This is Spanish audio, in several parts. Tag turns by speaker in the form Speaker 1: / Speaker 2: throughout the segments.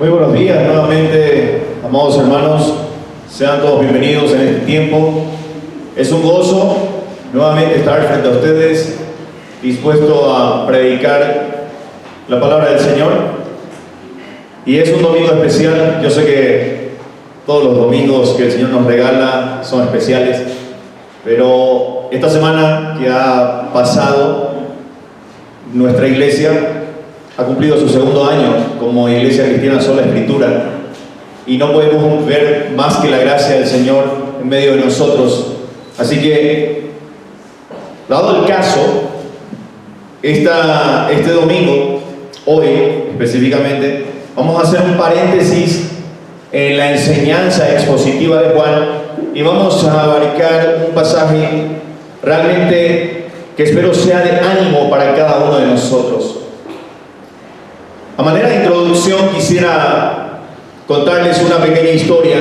Speaker 1: Muy buenos días nuevamente, amados hermanos. Sean todos bienvenidos en este tiempo. Es un gozo nuevamente estar frente a ustedes, dispuesto a predicar la palabra del Señor. Y es un domingo especial. Yo sé que todos los domingos que el Señor nos regala son especiales, pero esta semana que ha pasado, nuestra iglesia ha cumplido su segundo año como Iglesia Cristiana Sola Escritura, y no podemos ver más que la gracia del Señor en medio de nosotros. Así que, dado el caso, este domingo, hoy específicamente, vamos a hacer un paréntesis en la enseñanza expositiva de Juan y vamos a abarcar un pasaje realmente que espero sea de ánimo para cada uno de nosotros. A manera de introducción quisiera contarles una pequeña historia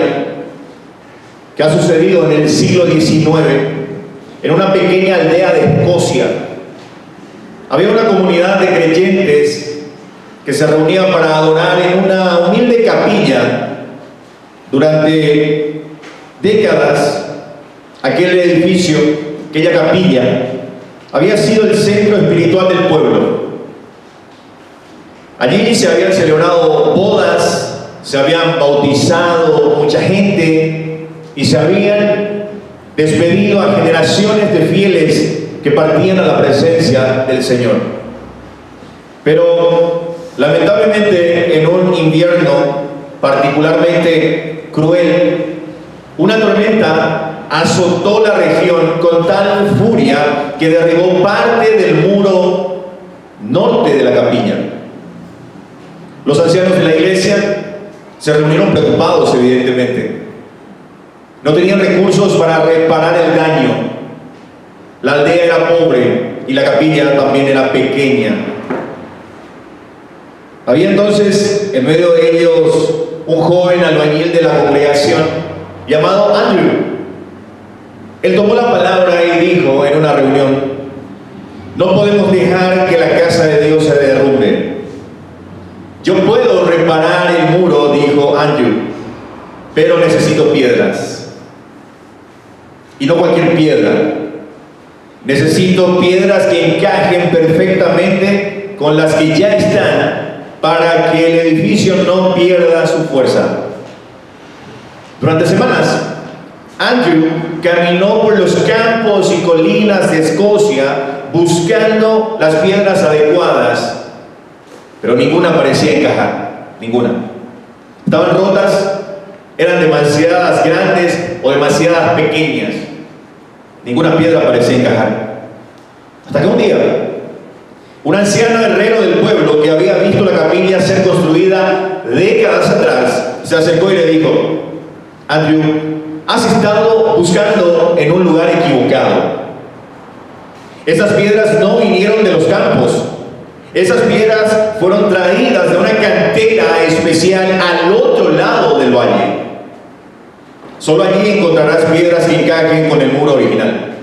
Speaker 1: que ha sucedido en el siglo XIX en una pequeña aldea de Escocia. Había una comunidad de creyentes que se reunían para adorar en una humilde capilla. Durante décadas, aquel edificio, aquella capilla, había sido el centro espiritual del pueblo. Allí se habían celebrado bodas, se habían bautizado mucha gente y se habían despedido a generaciones de fieles que partían a la presencia del Señor. Pero lamentablemente, en un invierno particularmente cruel, una tormenta azotó la región con tal furia que derribó parte del muro norte de la capilla. Los ancianos de la iglesia se reunieron preocupados, evidentemente. No tenían recursos para reparar el daño. La aldea era pobre y la capilla también era pequeña. Había entonces en medio de ellos un joven albañil de la congregación llamado Andrew. Él tomó la palabra y dijo en una reunión: no podemos dejar que la casa de Dios se derrumbe. Yo puedo reparar el muro, dijo Andrew, pero necesito piedras. Y no cualquier piedra. Necesito piedras que encajen perfectamente con las que ya están para que el edificio no pierda su fuerza. Durante semanas, Andrew caminó por los campos y colinas de Escocia buscando las piedras adecuadas, pero ninguna parecía encajar, ninguna. Estaban rotas, eran demasiadas grandes o demasiadas pequeñas. Ninguna piedra parecía encajar. Hasta que un día, un anciano herrero del pueblo que había visto la capilla ser construida décadas atrás, se acercó y le dijo: Andrew, has estado buscando en un lugar equivocado. Esas piedras no vinieron de los campos. Esas piedras fueron traídas de una cantera especial al otro lado del valle. Solo allí encontrarás piedras que encajen con el muro original.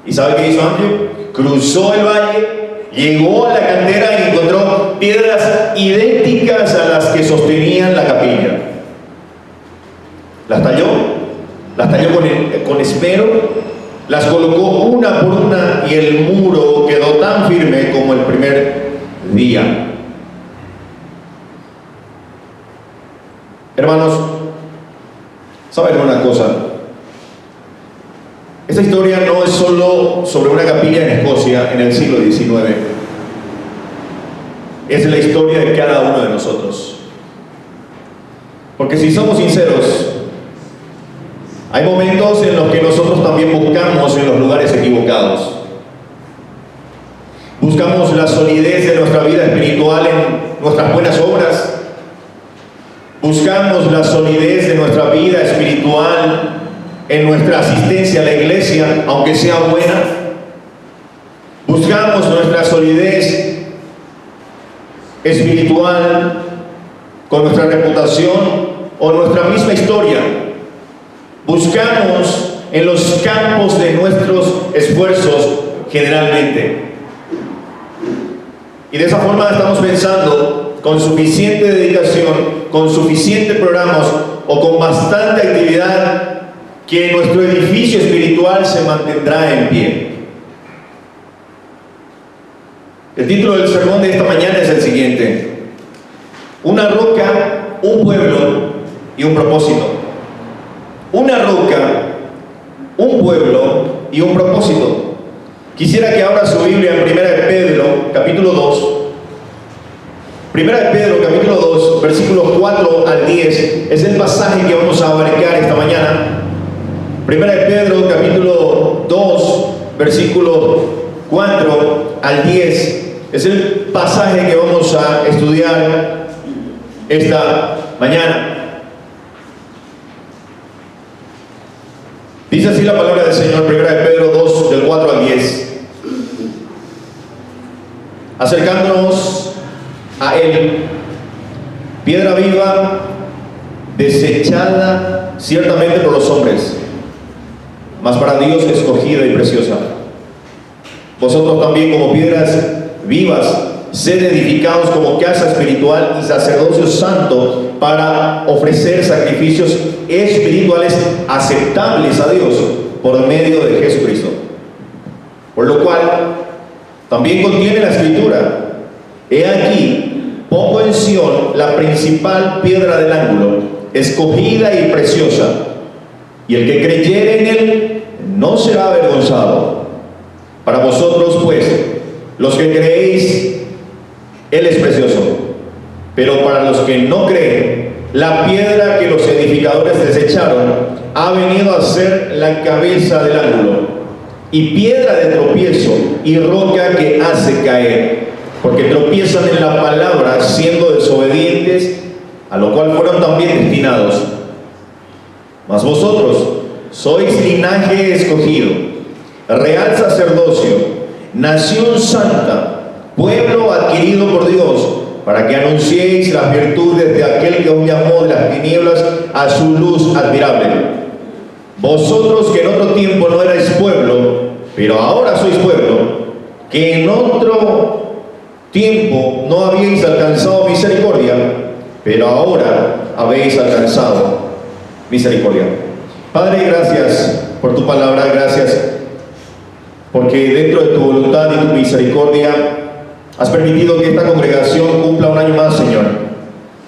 Speaker 1: ¿Y sabe qué hizo Andrew? Cruzó el valle, llegó a la cantera y encontró piedras idénticas a las que sostenían la capilla. Las talló con esmero, las colocó una por una y el muro quedó tan firme como el primer día. Hermanos, ¿saben una cosa? Esta historia no es solo sobre una capilla en Escocia en el siglo XIX. Es la historia de cada uno de nosotros. Porque si somos sinceros, hay momentos en los que nosotros también buscamos en los lugares equivocados. Buscamos la solidez de nuestra vida espiritual en nuestras buenas obras. Buscamos la solidez de nuestra vida espiritual en nuestra asistencia a la iglesia, aunque sea buena. Buscamos nuestra solidez espiritual con nuestra reputación o nuestra misma historia. Buscamos en los campos de nuestros esfuerzos generalmente. Y de esa forma estamos pensando con suficiente dedicación con suficientes programas o con bastante actividad, que nuestro edificio espiritual se mantendrá en pie. El título del sermón de esta mañana es el siguiente: una roca, un pueblo y un propósito. Una roca, un pueblo y un propósito. Quisiera que abra su Biblia en 1 de Pedro, capítulo 2. 1 de Pedro, capítulo 2, versículos 4 al 10, es el pasaje que vamos a abarcar esta mañana. 1 de Pedro, capítulo 2, versículos 4 al 10, es el pasaje que vamos a estudiar esta mañana. Dice así la palabra del Señor, 1 de Pedro 2, del 4 al 10. Acercándonos a Él, piedra viva, desechada ciertamente por los hombres, mas para Dios escogida y preciosa. Vosotros también, como piedras vivas, sed edificados como casa espiritual y sacerdocio santo, para ofrecer sacrificios espirituales aceptables a Dios por medio de Jesucristo. Por lo cual también contiene la Escritura: he aquí, pongo en Sión la principal piedra del ángulo, escogida y preciosa, y el que creyere en Él no será avergonzado. Para vosotros, pues, los que creéis, Él es precioso. Pero para los que no creen, la piedra que los edificadores desecharon ha venido a ser la cabeza del ángulo, y piedra de tropiezo y roca que hace caer, porque tropiezan en la palabra, siendo desobedientes, a lo cual fueron también destinados. Mas vosotros sois linaje escogido, real sacerdocio, nación santa, pueblo adquirido por Dios, para que anunciéis las virtudes de aquel que os llamó de las tinieblas a su luz admirable. Vosotros que en otro tiempo no erais pueblo, pero ahora sois pueblo, que en otro tiempo no habíais alcanzado misericordia, pero ahora habéis alcanzado misericordia. Padre, gracias por tu palabra, gracias porque dentro de tu voluntad y tu misericordia has permitido que esta congregación cumpla un año más, Señor,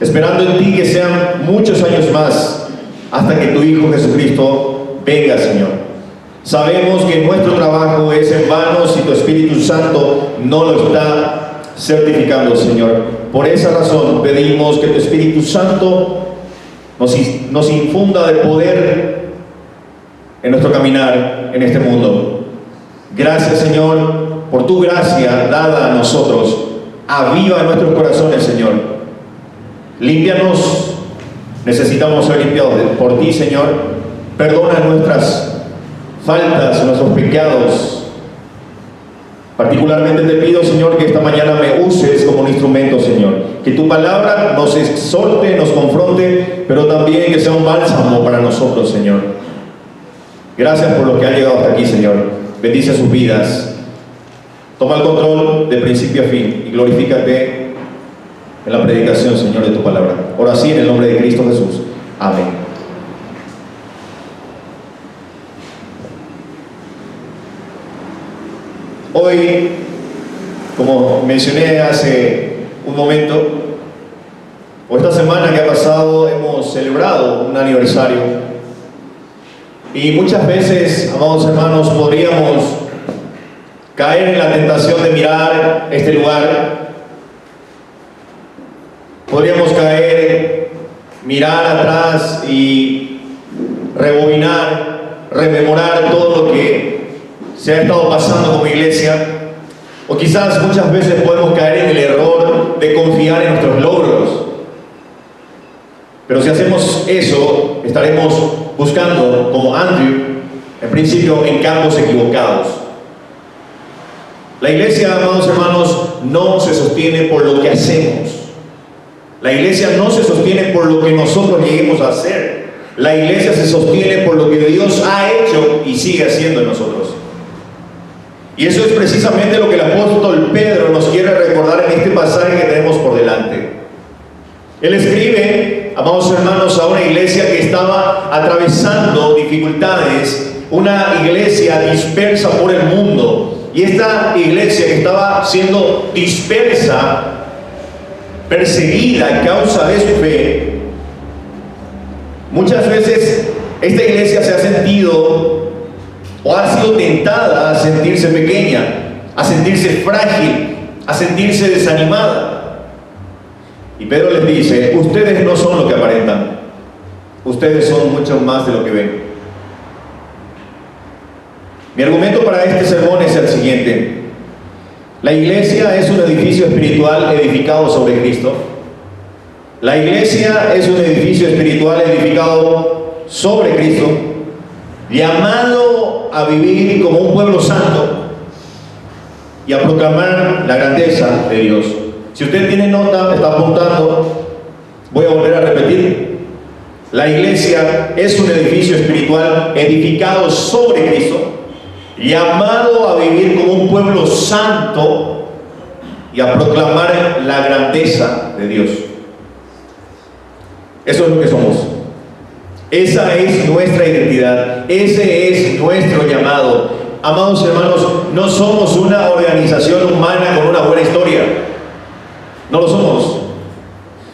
Speaker 1: esperando en ti que sean muchos años más, hasta que tu Hijo Jesucristo venga, Señor. Sabemos que nuestro trabajo es en vano si tu Espíritu Santo no lo está certificando, Señor. Por esa razón pedimos que tu Espíritu Santo nos infunda de poder en nuestro caminar en este mundo. Gracias, Señor, por tu gracia dada a nosotros. Aviva nuestros corazones, Señor. Límpianos. Necesitamos ser limpiados por ti, Señor. Perdona nuestras faltas, nuestros pecados. Particularmente te pido, Señor, que esta mañana me uses como un instrumento, Señor. Que tu palabra nos exhorte, nos confronte, pero también que sea un bálsamo para nosotros, Señor. Gracias por los que han llegado hasta aquí, Señor. Bendice sus vidas. Toma el control de principio a fin y glorifícate en la predicación, Señor, de tu palabra. Ora así en el nombre de Cristo Jesús. Amén. Hoy, como mencioné hace un momento, o esta semana que ha pasado, hemos celebrado un aniversario. Y muchas veces, amados hermanos, podríamos caer en la tentación de mirar este lugar. Podríamos caer, mirar atrás y rebobinar, rememorar todo lo que se ha estado pasando como iglesia. O quizás muchas veces podemos caer en el error de confiar en nuestros logros. Pero si hacemos eso, estaremos buscando, como Andrew, en principio, en campos equivocados. La iglesia, amados hermanos, no se sostiene por lo que hacemos. La iglesia no se sostiene por lo que nosotros lleguemos a hacer. La iglesia se sostiene por lo que Dios ha hecho y sigue haciendo en nosotros. Y eso es precisamente lo que el apóstol Pedro nos quiere recordar en este pasaje que tenemos por delante. Él escribe, amados hermanos, a una iglesia que estaba atravesando dificultades, una iglesia dispersa por el mundo. Y esta iglesia que estaba siendo dispersa, perseguida a causa de su fe, muchas veces esta iglesia se ha sentido o ha sido tentada a sentirse pequeña, a sentirse frágil, a sentirse desanimada. Y Pedro les dice: ustedes no son lo que aparentan, ustedes son mucho más de lo que ven. Mi argumento para este sermón es el siguiente: la iglesia es un edificio espiritual edificado sobre Cristo. La iglesia es un edificio espiritual edificado sobre Cristo, llamado a vivir como un pueblo santo y a proclamar la grandeza de Dios. Si usted tiene nota, está apuntando, voy a volver a repetir. La iglesia es un edificio espiritual edificado sobre Cristo, llamado a vivir como un pueblo santo y a proclamar la grandeza de Dios. Eso es lo que somos. Esa es nuestra identidad. Ese es nuestro llamado. Amados hermanos, no somos una organización humana con una buena historia. No lo somos.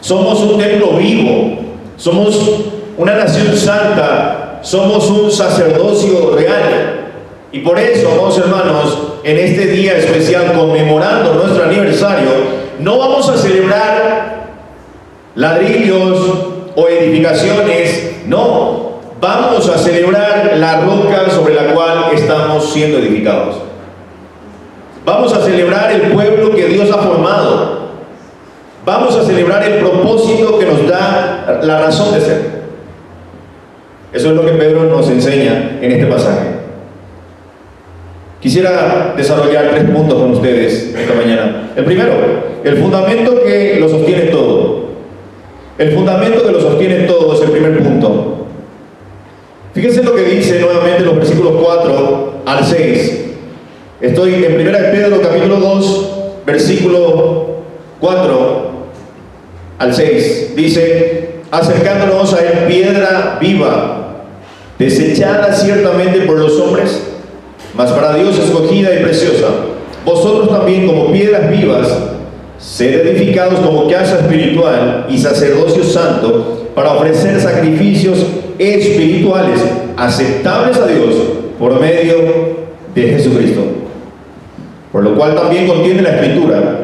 Speaker 1: Somos un templo vivo. Somos una nación santa. Somos un sacerdocio real. Y por eso, amados hermanos, en este día especial, conmemorando nuestro aniversario, no vamos a celebrar ladrillos o edificaciones, no. Vamos a celebrar la roca sobre la cual estamos siendo edificados. Vamos a celebrar el pueblo que Dios ha formado. Vamos a celebrar el propósito que nos da la razón de ser. Eso es lo que Pedro nos enseña en este pasaje. Quisiera desarrollar 3 puntos con ustedes esta mañana. El primero, el fundamento que lo sostiene todo. El fundamento que lo sostiene todo es el primer punto. Fíjense lo que dice nuevamente los versículos 4 al 6. Estoy en 1 Pedro capítulo 2, versículo 4 al 6. Dice: acercándonos a él, piedra viva, desechada ciertamente por los hombres, mas para Dios escogida y preciosa. Vosotros también, como piedras vivas, sed edificados como casa espiritual y sacerdocio santo, para ofrecer sacrificios espirituales aceptables a Dios por medio de Jesucristo. Por lo cual también contiene la Escritura: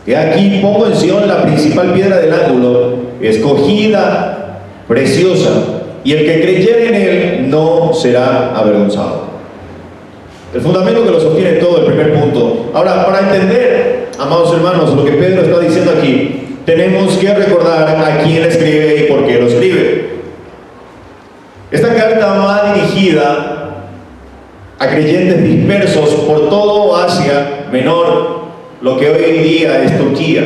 Speaker 1: que aquí pongo en Sion la principal piedra del ángulo, escogida, preciosa, y el que creyere en él no será avergonzado. El fundamento que lo sostiene todo, el primer punto. Ahora, para entender, amados hermanos, lo que Pedro está diciendo aquí, tenemos que recordar a quién escribe y por qué lo escribe. Esta carta va dirigida a creyentes dispersos por todo Asia Menor, lo que hoy en día es Turquía.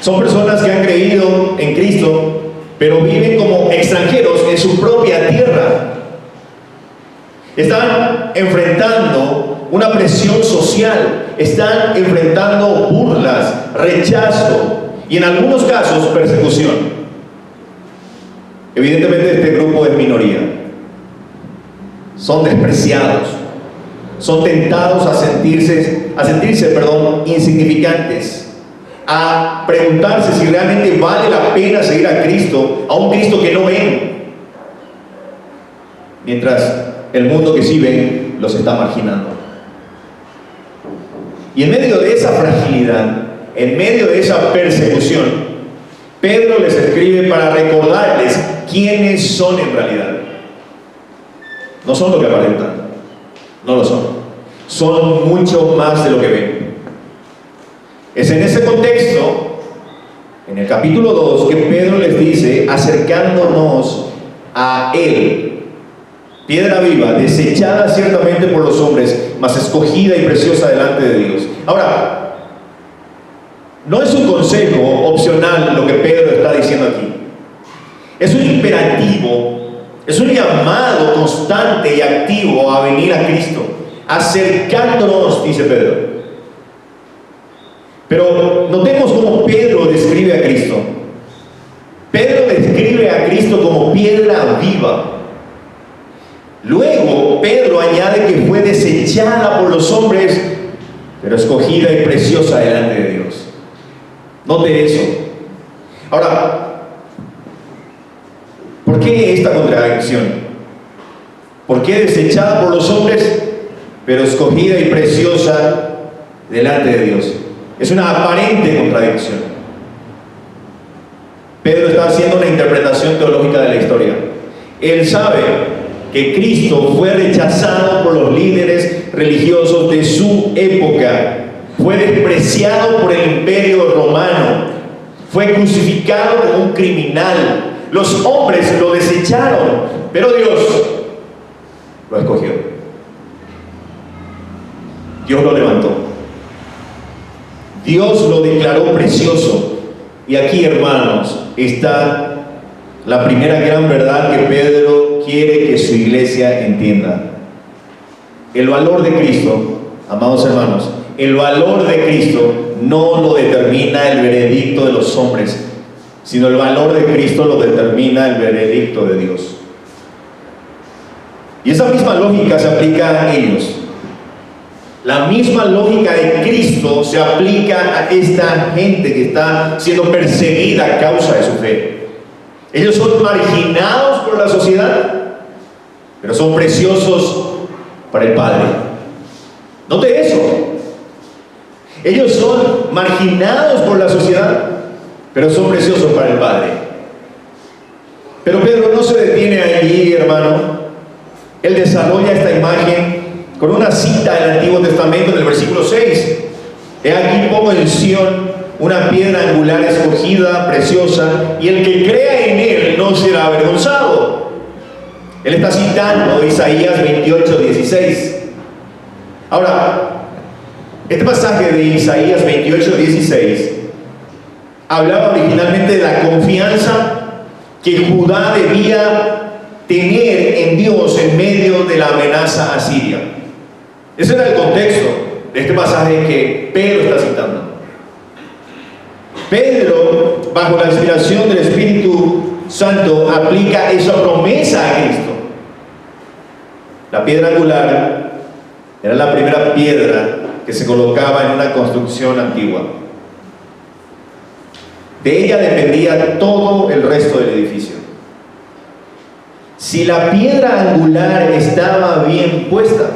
Speaker 1: Son personas que han creído en Cristo, pero viven como extranjeros en su propia tierra. Están enfrentando una presión social, están enfrentando burlas, rechazo y en algunos casos persecución. Evidentemente este grupo es minoría. Son despreciados, son tentados a sentirse insignificantes, a preguntarse si realmente vale la pena seguir a Cristo, a un Cristo que no ven, mientras el mundo que sí ven los está marginando. Y en medio de esa fragilidad, en medio de esa persecución, Pedro les escribe para recordarles quiénes son en realidad. No son lo que aparentan, no lo son. Son mucho más de lo que ven. Es en ese contexto, en el capítulo 2, que Pedro les dice: acercándonos a él, piedra viva, desechada ciertamente por los hombres, mas escogida y preciosa delante de Dios. Ahora, no es un consejo opcional lo que Pedro está diciendo aquí. Es un imperativo, es un llamado constante y activo a venir a Cristo, acercándonos, dice Pedro. Pero notemos cómo como Pedro describe a Cristo. Pedro describe a Cristo como piedra viva. Luego, Pedro añade que fue desechada por los hombres, pero escogida y preciosa delante de Dios. Note eso. Ahora, ¿por qué esta contradicción? ¿Por qué desechada por los hombres, pero escogida y preciosa delante de Dios? Es una aparente contradicción. Pedro está haciendo una interpretación teológica de la historia. Él sabe que Cristo fue rechazado por los líderes religiosos de su época, fue despreciado por el imperio romano, fue crucificado como un criminal. Los hombres lo desecharon, pero Dios lo escogió. Dios lo levantó. Dios lo declaró precioso. Y aquí, hermanos, está la primera gran verdad que Pedro quiere que su iglesia entienda. El valor de Cristo, amados hermanos, el valor de Cristo no lo determina el veredicto de los hombres, sino el valor de Cristo lo determina el veredicto de Dios. Y esa misma lógica se aplica a ellos. La misma lógica de Cristo se aplica a esta gente que está siendo perseguida a causa de su fe. Ellos son marginados por la sociedad, pero son preciosos para el Padre. Note eso. Ellos son marginados por la sociedad, pero son preciosos para el Padre. Pero Pedro no se detiene allí, hermano. Él desarrolla esta imagen con una cita del Antiguo Testamento en el versículo 6. He aquí pongo en Sión una piedra angular escogida, preciosa, y el que crea en él no será avergonzado. Él está citando Isaías 28:16. Ahora, este pasaje de Isaías 28:16 hablaba originalmente de la confianza que Judá debía tener en Dios en medio de la amenaza asiria. Ese era el contexto de este pasaje que Pedro está citando. Pedro, bajo la inspiración del Espíritu Santo, aplica esa promesa a Cristo. La piedra angular era la primera piedra que se colocaba en una construcción antigua. De ella dependía todo el resto del edificio. Si la piedra angular estaba bien puesta,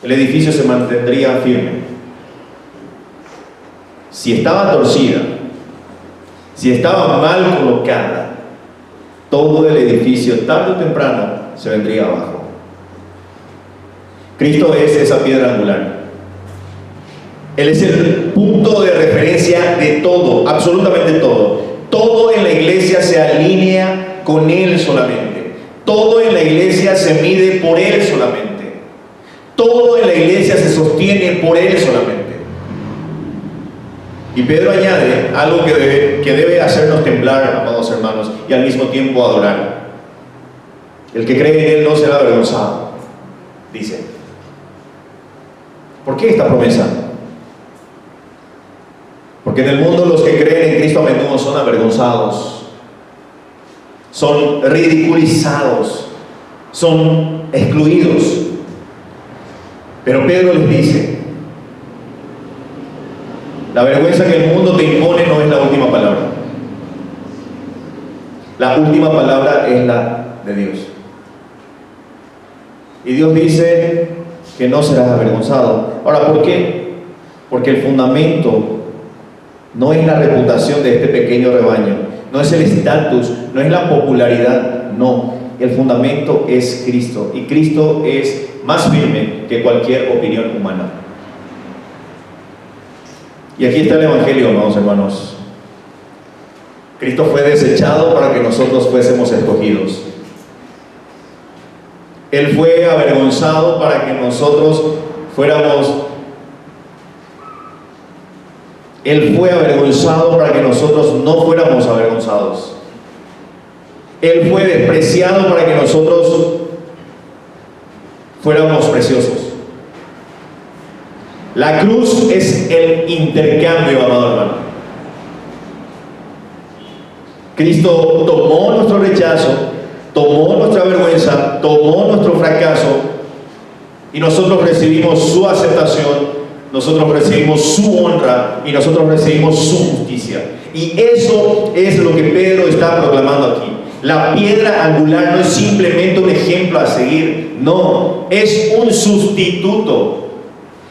Speaker 1: el edificio se mantendría firme. Si estaba torcida, si estaba mal colocada, todo el edificio tarde o temprano se vendría abajo. Cristo es esa piedra angular. Él es el punto de referencia de todo, absolutamente todo. Todo en la iglesia se alinea con Él solamente. Todo en la iglesia se mide por Él solamente. Todo en la iglesia se sostiene por Él solamente. Y Pedro añade algo que debe hacernos temblar, amados hermanos, y al mismo tiempo adorar. El que cree en Él no será avergonzado, dice. ¿Por qué esta promesa? Porque en el mundo los que creen en Cristo a menudo son avergonzados, son ridiculizados, son excluidos. Pero Pedro les dice: la vergüenza que el mundo te impone no es la última palabra. La última palabra es la de Dios. Y Dios dice que no serás avergonzado. Ahora, ¿por qué? Porque el fundamento no es la reputación de este pequeño rebaño, no es el estatus, no es la popularidad, no. El fundamento es Cristo, y Cristo es más firme que cualquier opinión humana. Y aquí está el Evangelio, amados hermanos. Cristo fue desechado para que nosotros fuésemos escogidos. Él fue avergonzado para que nosotros fuéramos. Él fue avergonzado para que nosotros no fuéramos avergonzados. Él fue despreciado para que nosotros fuéramos preciosos. La cruz es el intercambio, amado hermano. Cristo tomó nuestro rechazo, tomó nuestra vergüenza, tomó nuestro fracaso, y nosotros recibimos su aceptación, nosotros recibimos su honra y nosotros recibimos su justicia. Y eso es lo que Pedro está proclamando aquí. La piedra angular no es simplemente un ejemplo a seguir, no, es un sustituto.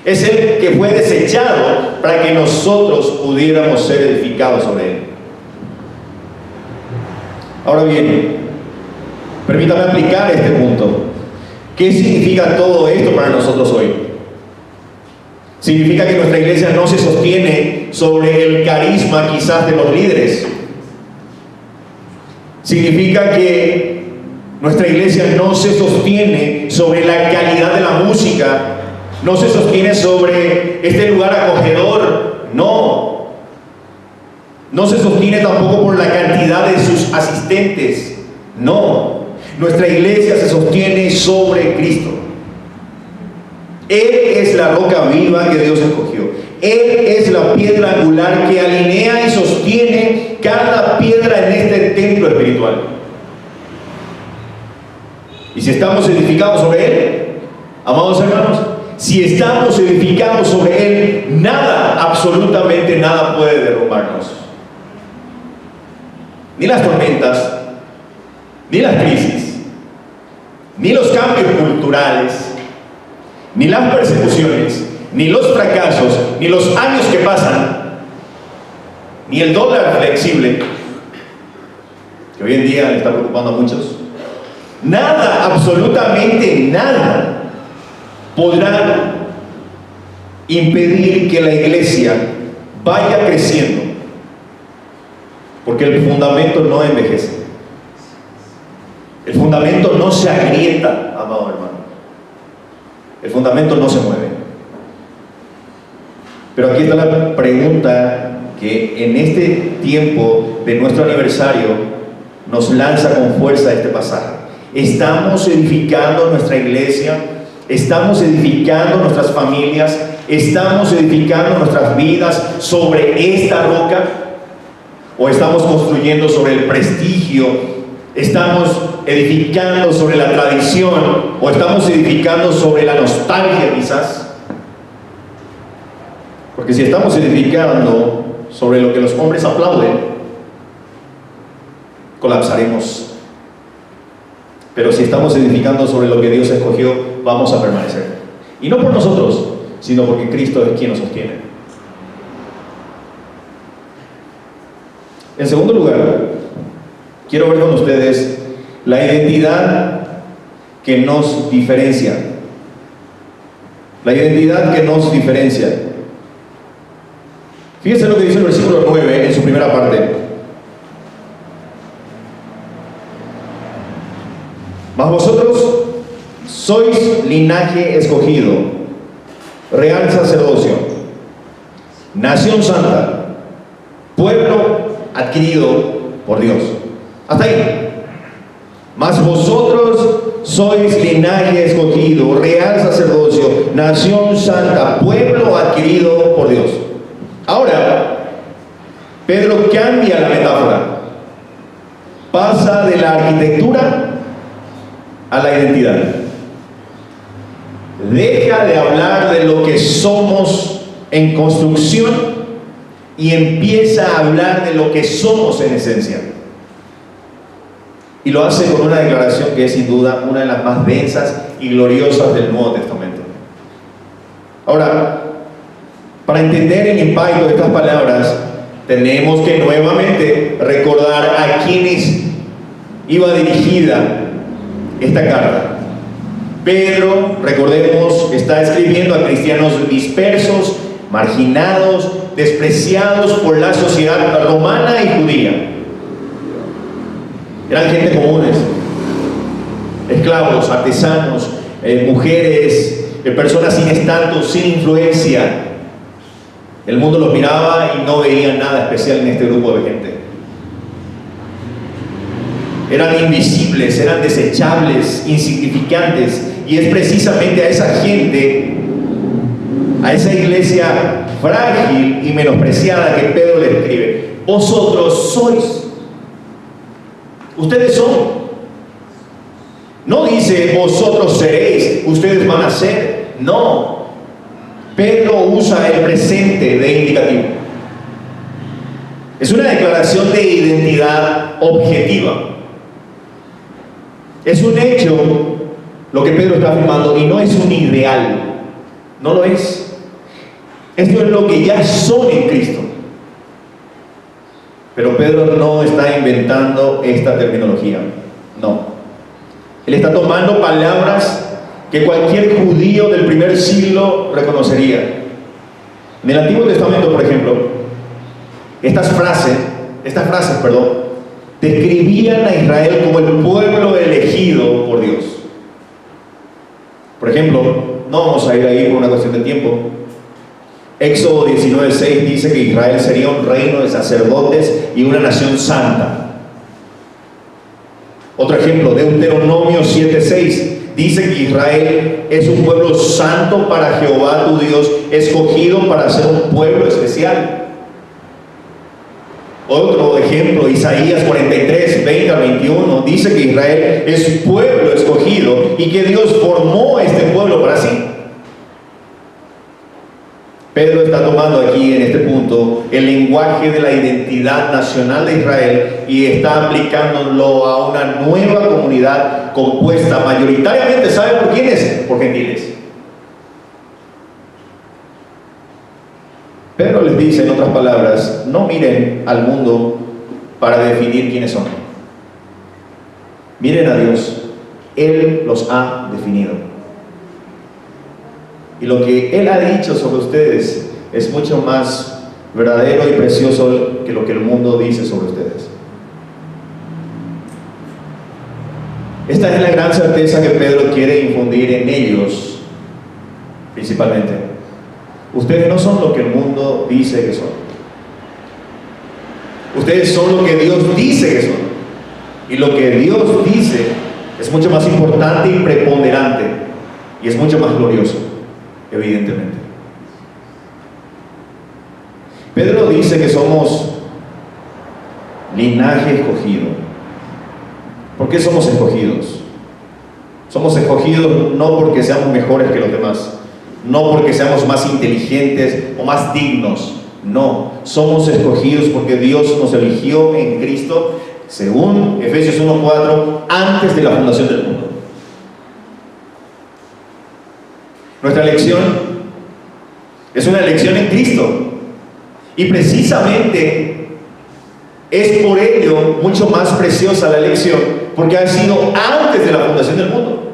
Speaker 1: Es el que fue desechado para que nosotros pudiéramos ser edificados sobre él. Ahora bien, permítame aplicar este punto. ¿Qué significa todo esto para nosotros hoy? Significa que nuestra iglesia no se sostiene sobre el carisma quizás de los líderes. Significa que nuestra iglesia no se sostiene sobre la calidad de la música, no se sostiene sobre este lugar acogedor, no. No se sostiene tampoco por la cantidad de sus asistentes, no. Nuestra iglesia se sostiene sobre Cristo. Él es la roca viva que Dios escogió. Él es la piedra angular que alinea y sostiene cada piedra en este templo espiritual. Y si estamos edificados sobre Él, amados hermanos, si estamos edificados sobre Él, nada, absolutamente nada puede derrumbarnos. Ni las tormentas, ni las crisis, ni los cambios culturales, ni las persecuciones, ni los fracasos, ni los años que pasan, ni el dólar flexible, que hoy en día le está preocupando a muchos. Nada, absolutamente nada, podrá impedir que la iglesia vaya creciendo, porque el fundamento no envejece. El fundamento no se agrieta, amado hermano. El fundamento no se mueve. Pero aquí está la pregunta que en este tiempo de nuestro aniversario nos lanza con fuerza este pasaje. ¿Estamos edificando nuestra iglesia? ¿Estamos edificando nuestras familias? ¿Estamos edificando nuestras vidas sobre esta roca? ¿O estamos construyendo sobre el prestigio? ¿Estamos edificando sobre la tradición? ¿O estamos edificando sobre la nostalgia quizás? Porque si estamos edificando sobre lo que los hombres aplauden, colapsaremos. Pero si estamos edificando sobre lo que Dios escogió, vamos a permanecer. Y no por nosotros, sino porque Cristo es quien nos sostiene. En segundo lugar, quiero ver con ustedes la identidad que nos diferencia. La identidad que nos diferencia. Fíjense lo que dice el versículo 9 en su primera parte. Mas vosotros sois linaje escogido, real sacerdocio, nación santa, pueblo adquirido por Dios. Hasta ahí. Mas vosotros sois linaje escogido, real sacerdocio, nación santa, pueblo adquirido por Dios. Ahora, Pedro cambia la metáfora. Pasa de la arquitectura a la identidad. Deja de hablar de lo que somos en construcción y empieza a hablar de lo que somos en esencia. Y lo hace con una declaración que es sin duda una de las más densas y gloriosas del Nuevo Testamento. Ahora, para entender el impacto de estas palabras, tenemos que nuevamente recordar a quienes iba dirigida esta carta. Pedro, recordemos, está escribiendo a cristianos dispersos, marginados, despreciados por la sociedad romana y judía. Eran gente comunes, esclavos, artesanos, mujeres, personas sin estatus, sin influencia. El mundo los miraba y no veían nada especial en este grupo de gente. Eran invisibles, eran desechables, insignificantes, y es precisamente a esa gente a esa iglesia frágil y menospreciada que Pedro le escribe: vosotros sois. Ustedes son. No dice vosotros seréis, ustedes van a ser. No. Pedro usa el presente de indicativo. Es una declaración de identidad objetiva. Es un hecho lo que Pedro está afirmando, y no es un ideal. No lo es. Esto es lo que ya son en Cristo. Pero Pedro no está inventando esta terminología. No. Él está tomando palabras que cualquier judío del primer siglo reconocería. En el Antiguo Testamento, por ejemplo, estas frases, describían a Israel como el pueblo elegido por Dios. Por ejemplo, no vamos a ir ahí por una cuestión de tiempo. Éxodo 19:6 dice que Israel sería un reino de sacerdotes y una nación santa. Otro ejemplo, Deuteronomio 7:6 dice que Israel es un pueblo santo para Jehová tu Dios, escogido para ser un pueblo especial. Otro ejemplo, Isaías 43, 20 al 21, dice que Israel es pueblo escogido y que Dios formó a este pueblo para sí. Pedro está tomando aquí en este punto el lenguaje de la identidad nacional de Israel y está aplicándolo a una nueva comunidad compuesta mayoritariamente, ¿sabe por quiénes? Por gentiles. Pedro les dice, en otras palabras, no miren al mundo para definir quiénes son. Miren a Dios. Él los ha definido. Y lo que Él ha dicho sobre ustedes es mucho más verdadero y precioso que lo que el mundo dice sobre ustedes. Esta es la gran certeza que Pedro quiere infundir en ellos, principalmente. Ustedes no son lo que el mundo dice que son. Ustedes son lo que Dios dice que son. Y lo que Dios dice es mucho más importante y preponderante. Y es mucho más glorioso, evidentemente. Pedro dice que somos linaje escogido. ¿Por qué somos escogidos? Somos escogidos no porque seamos mejores que los demás, no porque seamos más inteligentes o más dignos. No, somos escogidos porque Dios nos eligió en Cristo, según Efesios 1:4, antes de la fundación del mundo. Nuestra elección es una elección en Cristo, y precisamente es por ello mucho más preciosa la elección, porque ha sido antes de la fundación del mundo.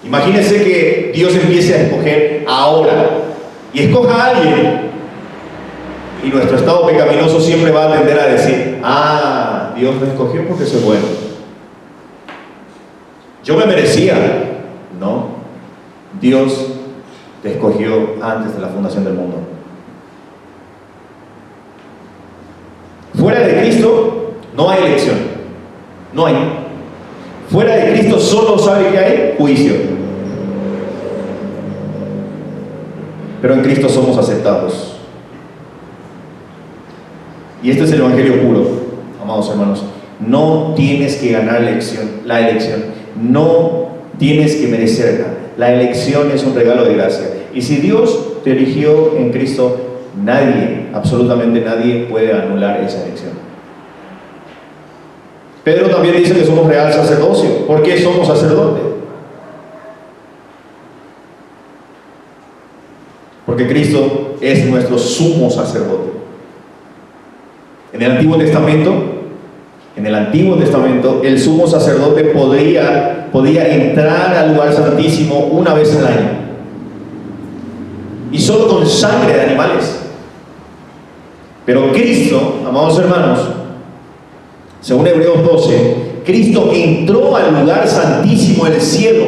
Speaker 1: Imagínense que Dios empiece a escoger ahora y escoja a alguien, y nuestro estado pecaminoso siempre va a tender a decir: ah, Dios me escogió porque soy bueno, yo me merecía. No, Dios te escogió antes de la fundación del mundo. Fuera de Cristo no hay elección, no hay. Fuera de Cristo solo sabe que hay juicio. Pero en Cristo somos aceptados. Y este es el evangelio puro, amados hermanos. No tienes que ganar la elección. No tienes que merecerla. La elección es un regalo de gracia. Y si Dios te eligió en Cristo, nadie, absolutamente nadie, puede anular esa elección. Pedro también dice que somos real sacerdocio. ¿Por qué somos sacerdotes? Porque Cristo es nuestro sumo sacerdote. En el Antiguo Testamento, el sumo sacerdote podía entrar al lugar santísimo una vez al año, y solo con sangre de animales. Pero Cristo, amados hermanos, según Hebreos 12, Cristo entró al lugar santísimo del cielo,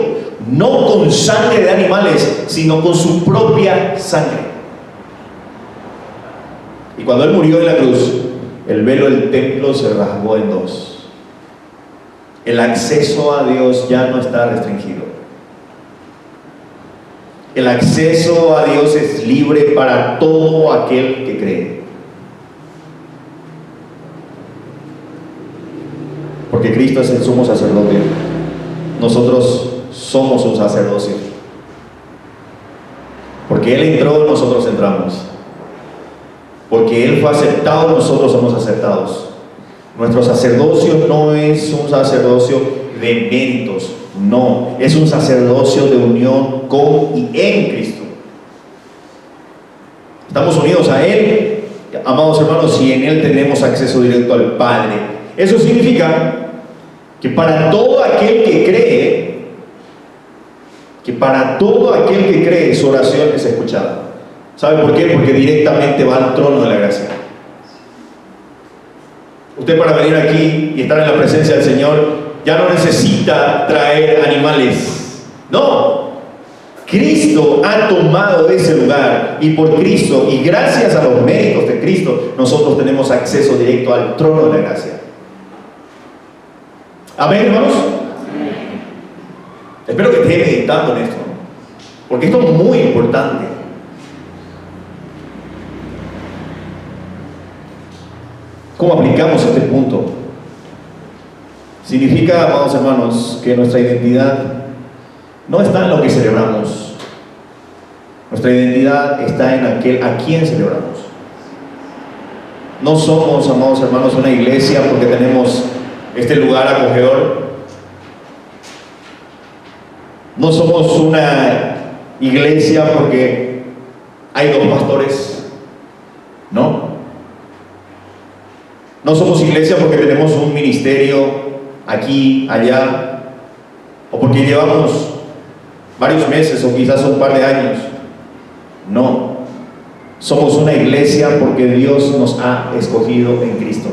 Speaker 1: no con sangre de animales, sino con su propia sangre. Y cuando Él murió en la cruz, el velo del templo se rasgó en dos. El acceso a Dios ya no está restringido. El acceso a Dios es libre para todo aquel que cree. Porque Cristo es el sumo sacerdote. Nosotros somos un sacerdocio. Porque Él entró, nosotros entramos. Porque Él fue aceptado, nosotros somos aceptados. Nuestro sacerdocio no es un sacerdocio de méritos, no, es un sacerdocio de unión con y en Cristo. Estamos unidos a Él, amados hermanos, y en Él tenemos acceso directo al Padre. Eso significa que para todo aquel que cree, su oración es escuchada. ¿Sabe por qué? Porque directamente va al trono de la gracia. Usted, para venir aquí y estar en la presencia del Señor, ya no necesita traer animales. No. Cristo ha tomado ese lugar, y por Cristo y gracias a los méritos de Cristo, nosotros tenemos acceso directo al trono de la gracia. Amén, hermanos. Espero que esté meditando en esto, porque esto es muy importante. ¿Cómo aplicamos este punto? Significa, amados hermanos, que nuestra identidad no está en lo que celebramos. Nuestra identidad está en aquel a quien celebramos. No somos, amados hermanos, una iglesia porque tenemos este lugar acogedor. No somos una iglesia porque hay dos pastores. No. No somos iglesia porque tenemos un ministerio aquí, allá, o porque llevamos varios meses o quizás un par de años. No. Somos una iglesia porque Dios nos ha escogido en Cristo.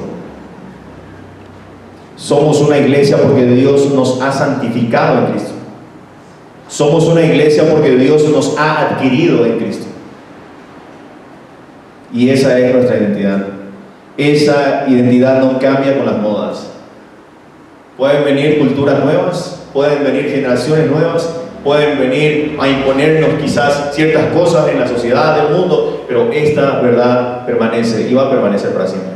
Speaker 1: Somos una iglesia porque Dios nos ha santificado en Cristo. Somos una iglesia porque Dios nos ha adquirido en Cristo. Y esa es nuestra identidad. Esa identidad no cambia con las modas. Pueden venir culturas nuevas, pueden venir generaciones nuevas, pueden venir a imponernos quizás ciertas cosas en la sociedad, del mundo, pero esta verdad permanece y va a permanecer para siempre.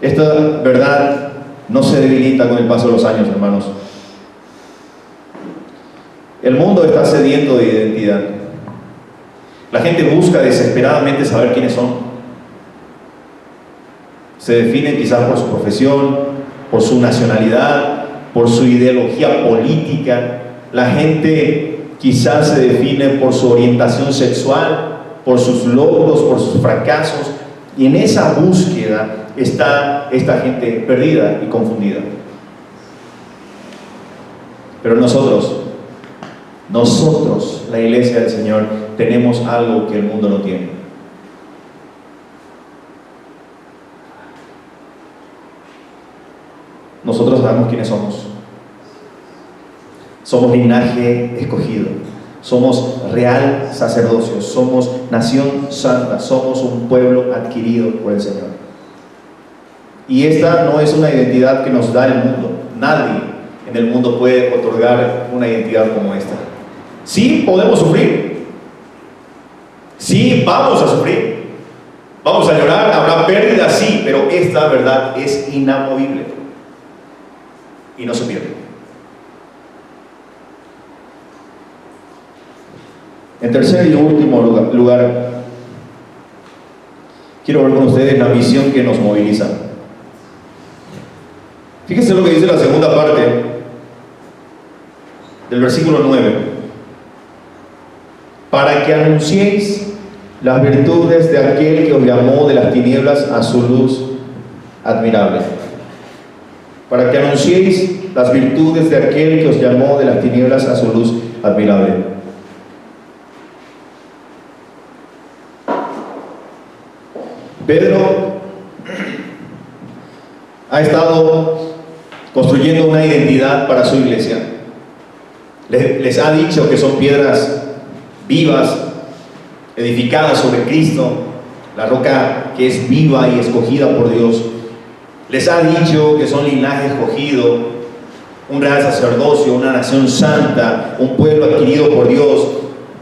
Speaker 1: Esta verdad no se debilita con el paso de los años, hermanos. El mundo está sediento de identidad. La gente busca desesperadamente saber quiénes son. Se definen quizás por su profesión, por su nacionalidad, por su ideología política. La gente quizás se define por su orientación sexual, por sus logros, por sus fracasos. Y en esa búsqueda está esta gente perdida y confundida. Pero nosotros, la iglesia del Señor, tenemos algo que el mundo no tiene. Nosotros sabemos quiénes somos. Somos linaje escogido. Somos real sacerdocio. Somos nación santa. Somos un pueblo adquirido por el Señor. Y esta no es una identidad que nos da el mundo. Nadie en el mundo puede otorgar una identidad como esta. Sí, podemos sufrir. Sí, vamos a sufrir. Vamos a llorar, habrá pérdidas, sí, pero esta verdad es inamovible y no se pierde. En tercer y último lugar, quiero ver con ustedes la misión que nos moviliza. Fíjense lo que dice la segunda parte del versículo 9. Para que anunciéis las virtudes de aquel que os llamó de las tinieblas a su luz admirable. Para que anunciéis las virtudes de aquel que os llamó de las tinieblas a su luz admirable. Pedro ha estado construyendo una identidad para su iglesia. Les ha dicho que son piedras vivas, edificadas sobre Cristo, la roca que es viva y escogida por Dios. Les ha dicho que son linaje escogido, un real sacerdocio, una nación santa, un pueblo adquirido por Dios.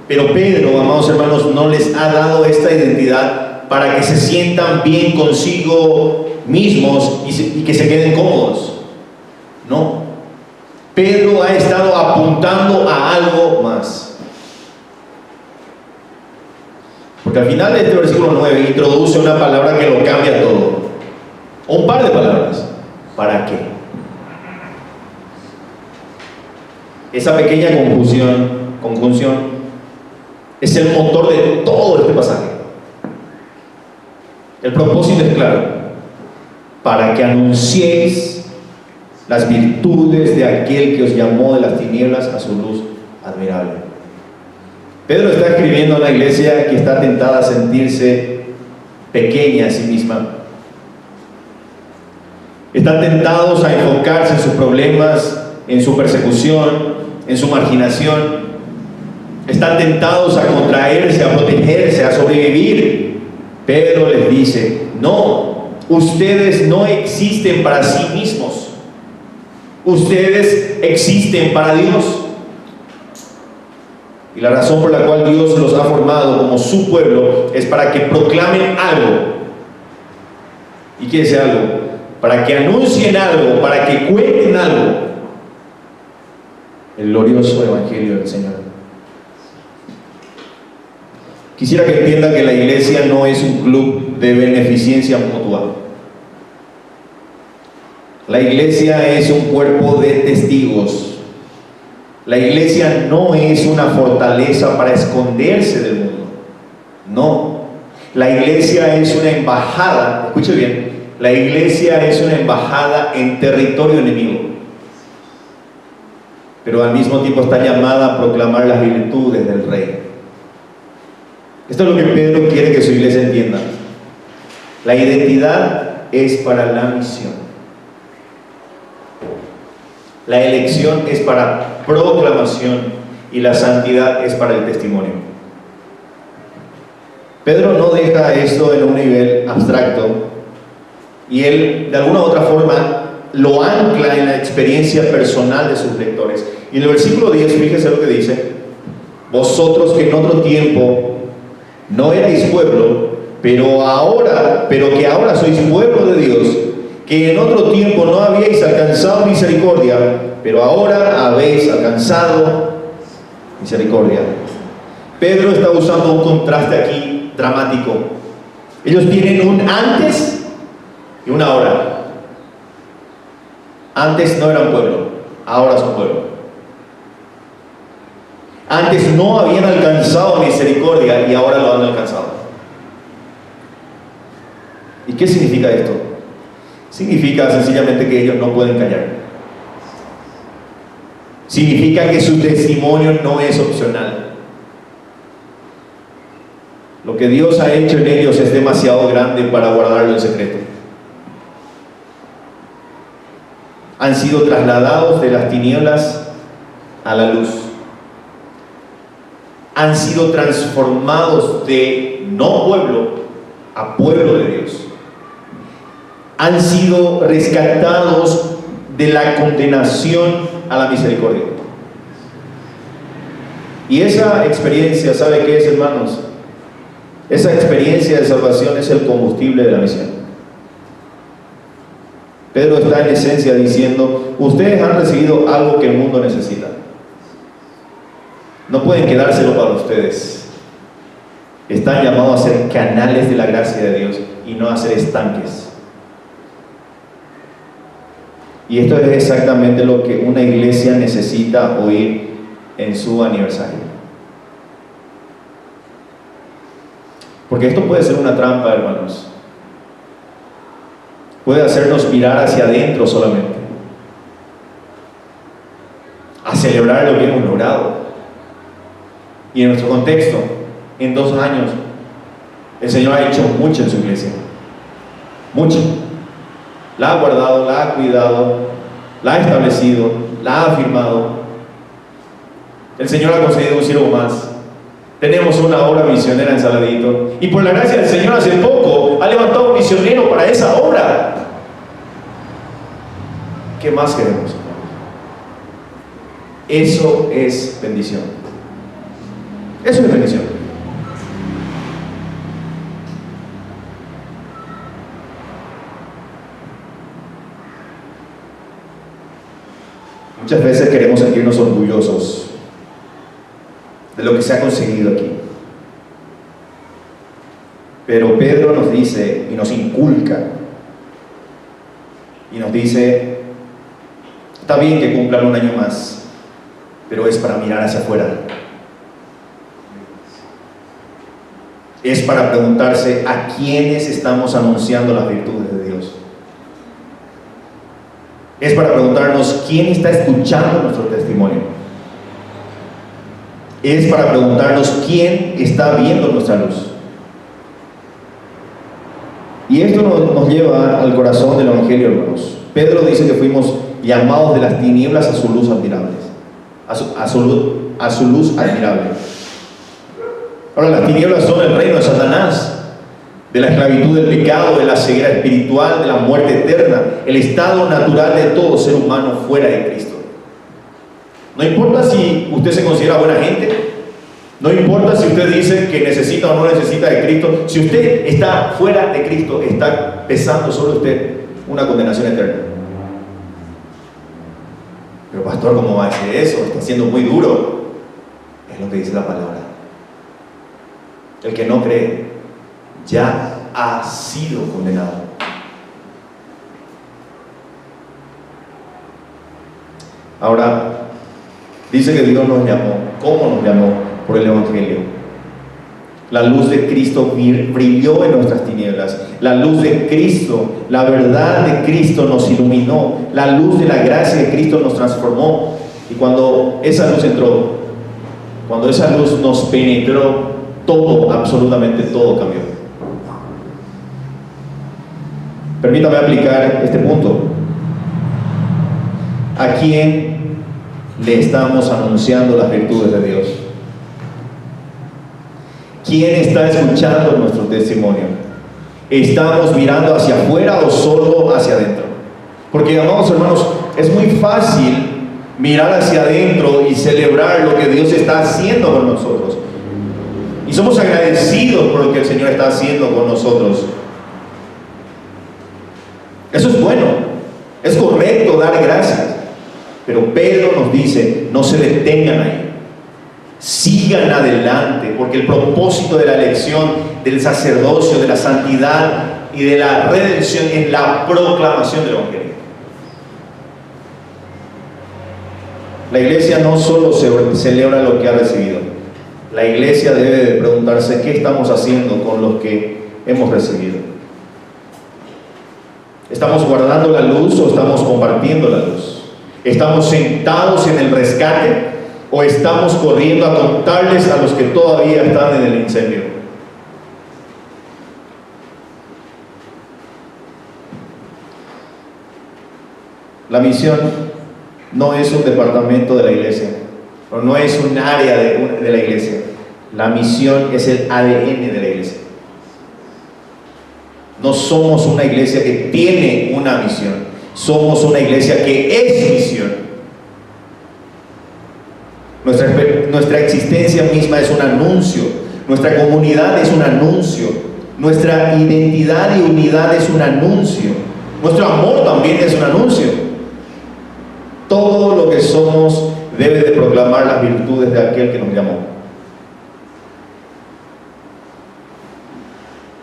Speaker 1: Pero Pedro, amados hermanos, no les ha dado esta identidad para que se sientan bien consigo mismos y que se queden cómodos. No. Pedro ha estado apuntando a algo más. Porque al final de este versículo 9 introduce una palabra que lo cambia todo. O un par de palabras. ¿Para qué? Esa pequeña conjunción es el motor de todo este pasaje. El propósito es claro: para que anunciéis las virtudes de aquel que os llamó de las tinieblas a su luz admirable. Pedro está escribiendo a una iglesia que está tentada a sentirse pequeña a sí misma. Están tentados a enfocarse en sus problemas, en su persecución, en su marginación. Están tentados a contraerse, a protegerse, a sobrevivir. Pedro les dice: no, ustedes no existen para sí mismos. Ustedes existen para Dios. Y la razón por la cual Dios los ha formado como su pueblo es para que proclamen algo. ¿Y qué es algo? Para que anuncien algo, para que cuenten algo. El glorioso evangelio del Señor. Quisiera que entiendan que la iglesia no es un club de beneficencia mutua. La iglesia es un cuerpo de testigos. La iglesia no es una fortaleza para esconderse del mundo. No. La iglesia es una embajada, escuche bien, la iglesia es una embajada en territorio enemigo. Pero al mismo tiempo está llamada a proclamar las virtudes del Rey. Esto es lo que Pedro quiere que su iglesia entienda. La identidad es para la misión. La elección es para proclamación y la santidad es para el testimonio. Pedro no deja esto en un nivel abstracto y él de alguna u otra forma lo ancla en la experiencia personal de sus lectores. Y en el versículo 10, fíjese lo que dice: vosotros que en otro tiempo no erais pueblo, pero que ahora sois pueblo de Dios, que en otro tiempo no habíais alcanzado misericordia, pero ahora habéis alcanzado misericordia. Pedro está usando un contraste aquí dramático. Ellos tienen un antes y un ahora. Antes no eran pueblo, ahora son pueblo. Antes no habían alcanzado misericordia y ahora lo han alcanzado. ¿Y qué significa esto? Significa sencillamente que ellos no pueden callar. Significa que su testimonio no es opcional. Lo que Dios ha hecho en ellos es demasiado grande para guardarlo en secreto. Han sido trasladados de las tinieblas a la luz. Han sido transformados de no pueblo a pueblo de Dios. Han sido rescatados de la condenación a la misericordia. Y esa experiencia, ¿sabe qué es, hermanos? Esa experiencia de salvación es el combustible de la misión. Pedro está en esencia diciendo: ustedes han recibido algo que el mundo necesita. No pueden quedárselo para ustedes. Están llamados a ser canales de la gracia de Dios y no a ser estanques. Y esto es exactamente lo que una iglesia necesita oír en su aniversario. Porque esto puede ser una trampa, hermanos. Puede hacernos mirar hacia adentro solamente, a celebrar lo que hemos logrado. Y en nuestro contexto, en 2 años, el Señor ha hecho mucho en su iglesia. Mucho. La ha guardado, la ha cuidado, la ha establecido, la ha afirmado. El Señor ha concedido un siervo más. Tenemos una obra misionera en Saladito. Y por la gracia del Señor, hace poco ha levantado un misionero para esa obra. ¿Qué más queremos? Eso es bendición. Eso es bendición. Muchas veces queremos sentirnos orgullosos de lo que se ha conseguido aquí. Pero Pedro nos dice y nos inculca y nos dice: está bien que cumplan un año más, pero es para mirar hacia afuera. Es para preguntarse a quiénes estamos anunciando las virtudes de Dios. Es para preguntarnos quién está escuchando nuestro testimonio. Es para preguntarnos quién está viendo nuestra luz. Y esto nos lleva al corazón del Evangelio, hermanos. Pedro dice que fuimos llamados de las tinieblas a su luz admirable. A su luz admirable. Ahora, las tinieblas son el reino de Satanás, de la esclavitud del pecado, de la ceguera espiritual, de la muerte eterna, el estado natural de todo ser humano fuera de Cristo. No importa si usted se considera buena gente, no importa si usted dice que necesita o no necesita de Cristo, si usted está fuera de Cristo, está pesando sobre usted una condenación eterna. Pero pastor, ¿cómo va a decir eso? Está siendo muy duro. Es lo que dice la palabra. El que no cree ya ha sido condenado. Ahora, dice que Dios nos llamó. ¿Cómo nos llamó? Por el Evangelio. La luz de Cristo brilló en nuestras tinieblas. La luz de Cristo, la verdad de Cristo nos iluminó. La luz de la gracia de Cristo nos transformó. Y cuando esa luz entró, cuando esa luz nos penetró, todo, absolutamente todo cambió. Permítame aplicar este punto. ¿A quién le estamos anunciando las virtudes de Dios? ¿Quién está escuchando nuestro testimonio? ¿Estamos mirando hacia afuera o solo hacia adentro? Porque, amados hermanos, es muy fácil mirar hacia adentro y celebrar lo que Dios está haciendo con nosotros. Y somos agradecidos por lo que el Señor está haciendo con nosotros. Eso es bueno, es correcto dar gracias. Pero Pedro nos dice: no se detengan ahí. Sigan adelante, porque el propósito de la elección, del sacerdocio, de la santidad y de la redención es la proclamación del Evangelio. La iglesia no solo celebra lo que ha recibido. La iglesia debe de preguntarse qué estamos haciendo con lo que hemos recibido. ¿Estamos guardando la luz o estamos compartiendo la luz? ¿Estamos sentados en el rescate o estamos corriendo a contarles a los que todavía están en el incendio? La misión no es un departamento de la iglesia, o no es un área de la iglesia. La misión es el ADN de la iglesia. No somos una iglesia que tiene una misión, somos una iglesia que es misión. Nuestra existencia misma es un anuncio, nuestra comunidad es un anuncio, nuestra identidad y unidad es un anuncio, nuestro amor también es un anuncio. Todo lo que somos debe de proclamar las virtudes de aquel que nos llamó.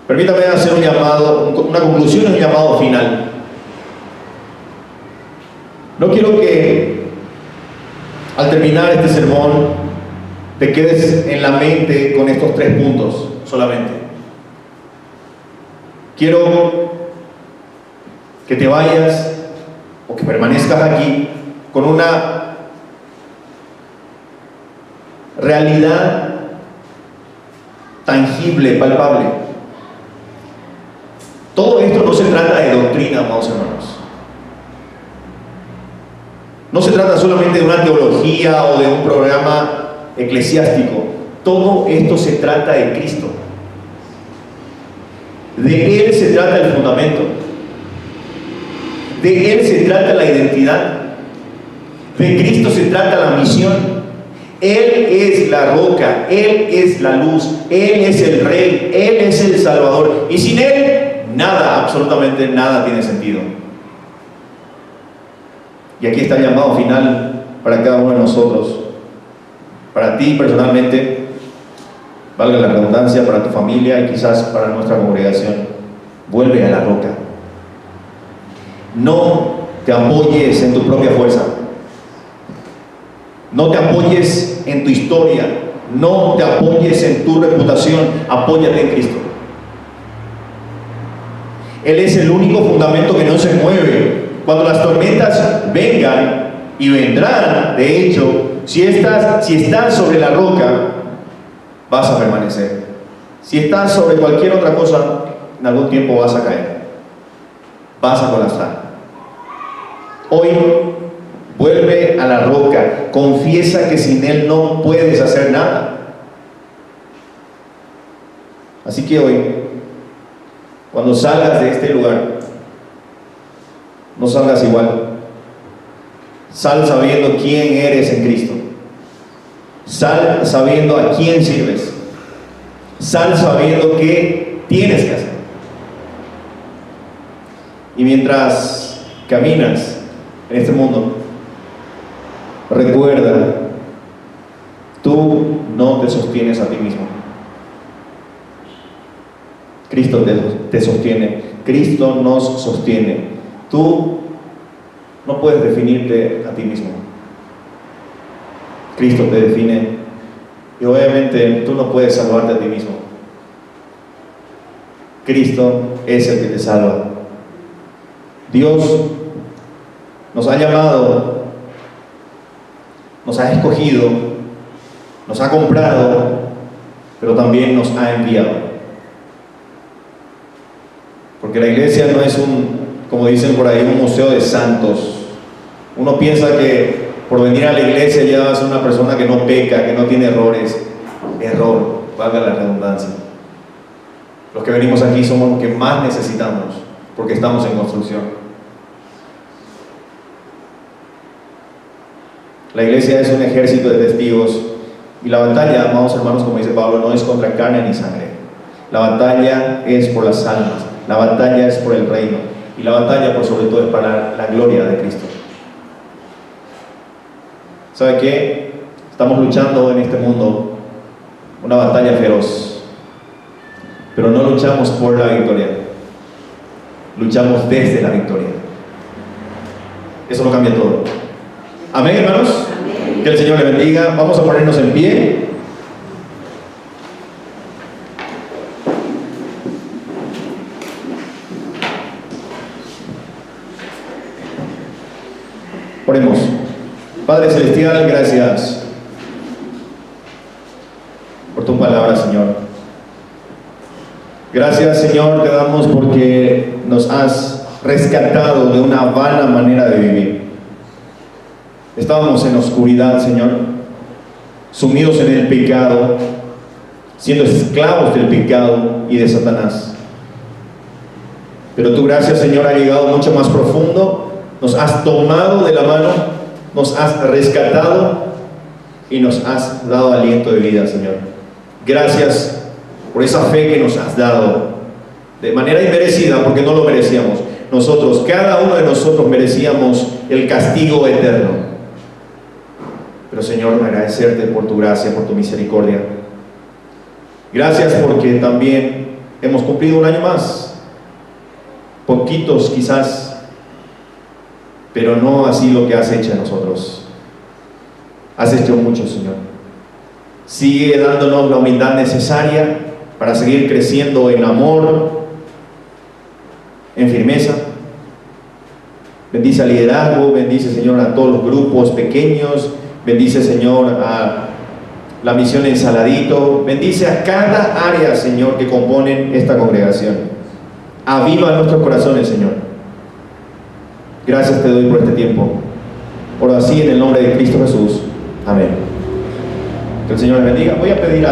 Speaker 1: Permítame hacer un llamado, una conclusión y un llamado final. No quiero que al terminar este sermón te quedes en la mente con estos 3 puntos solamente. Quiero que te vayas o que permanezcas aquí con una realidad tangible, palpable. Todo esto no se trata de doctrina, amados hermanos. No se trata solamente de una teología o de un programa eclesiástico. Todo esto se trata de Cristo. De Él se trata el fundamento. De Él se trata la identidad. De Cristo se trata la misión. Él es la roca, Él es la luz, Él es el Rey, Él es el Salvador. Y sin Él, nada, absolutamente nada tiene sentido. Y aquí está el llamado final para cada uno de nosotros. Para ti personalmente, valga la redundancia, para tu familia y quizás para nuestra congregación. Vuelve a la roca. No te apoyes en tu propia fuerza. No te apoyes en tu historia. No te apoyes en tu reputación. Apóyate en Cristo. Él es el único fundamento que no se mueve. Cuando las tormentas vengan, y vendrán, de hecho, si estás sobre la roca, vas a permanecer. Si estás sobre cualquier otra cosa, en algún tiempo vas a caer. Vas a colapsar. Hoy, vuelve a la roca. Confiesa que sin Él no puedes hacer nada. Así que hoy, cuando salgas de este lugar, no salgas igual. Sal sabiendo quién eres en Cristo. Sal sabiendo a quién sirves. Sal sabiendo qué tienes que hacer. Y mientras caminas en este mundo, recuerda, tú no te sostienes a ti mismo. Cristo te sostiene. Cristo nos sostiene. Tú no puedes definirte a ti mismo. Cristo te define. Y obviamente tú no puedes salvarte a ti mismo. Cristo es el que te salva. Dios nos ha llamado, nos ha escogido, nos ha comprado, pero también nos ha enviado. Porque la iglesia no es como dicen por ahí, un museo de santos. Uno piensa que por venir a la iglesia ya vas a ser una persona que no peca, que no tiene errores. Error, valga la redundancia. Los que venimos aquí somos los que más necesitamos, porque estamos en construcción. La iglesia es un ejército de testigos, y la batalla, amados hermanos, como dice Pablo, no es contra carne ni sangre. La batalla es por las almas, la batalla es por el reino, y la batalla por sobre todo es para la gloria de Cristo. ¿Sabe qué? Estamos luchando en este mundo una batalla feroz, pero no luchamos por la victoria, luchamos desde la victoria. Eso lo cambia todo. Amén, hermanos. Amén. Que el Señor le bendiga. Vamos a ponernos en pie. Oremos. Padre Celestial, gracias por tu palabra, Señor. Gracias, Señor, te damos porque nos has rescatado de una vana manera de vivir. Estábamos en oscuridad, Señor, sumidos en el pecado, siendo esclavos del pecado y de Satanás. Pero tu gracia, Señor, ha llegado mucho más profundo. Nos has tomado de la mano, nos has rescatado y nos has dado aliento de vida, Señor. Gracias por esa fe que nos has dado de manera inmerecida, porque no lo merecíamos. Nosotros, cada uno de nosotros merecíamos el castigo eterno. Pero, Señor, agradecerte por tu gracia, por tu misericordia. Gracias porque también hemos cumplido un año más. Poquitos quizás, pero no así lo que has hecho en nosotros. Has hecho mucho, Señor. Sigue dándonos la humildad necesaria para seguir creciendo en amor, en firmeza. Bendice al liderazgo, bendice, Señor, a todos los grupos pequeños, bendice, Señor, a la misión en Saladito, bendice a cada área, Señor, que componen esta congregación. Aviva nuestros corazones, Señor. Gracias te doy por este tiempo. Oro así en el nombre de Cristo Jesús. Amén. Que el Señor les bendiga. Voy a pedir a